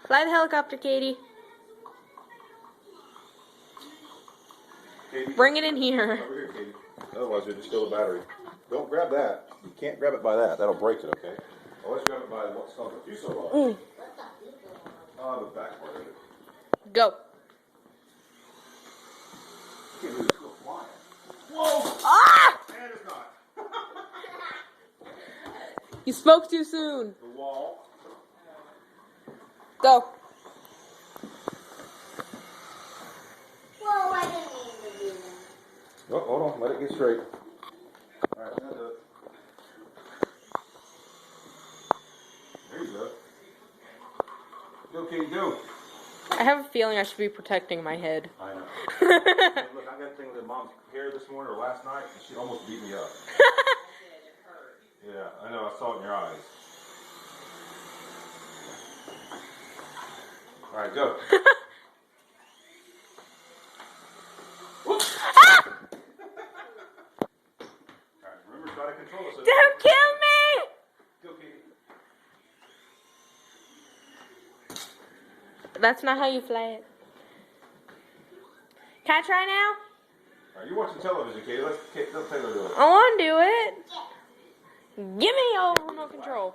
Fly the helicopter, Katy. Katy, Bring it in here. over here, Katy. Otherwise, you'll just steal the battery. Don't grab that. You can't grab it by that. That'll break it, okay? Always grab it by what's called the fuselage. The back part of it. Go. Can't believe it's still flying. Whoa! Ah! And it's not. You spoke too soon. The wall. Go. Whoa, I didn't mean to do that. Oh, hold on. Let it get straight. All right, now do it. There you go. Go, Katy, go. I have a feeling I should be protecting my head. I know. Look, I got a thing with mom's hair this morning or last night, and she almost beat me up. Yeah, I know. I saw it in your eyes. All right, go. Ah! All right, remember, try to control it. So Don't kill me! Go, Katy. That's not how you fly it. Can I try now? All right, you're watching television, Katy. Let Taylor do it. I want to do it. Give me your remote control.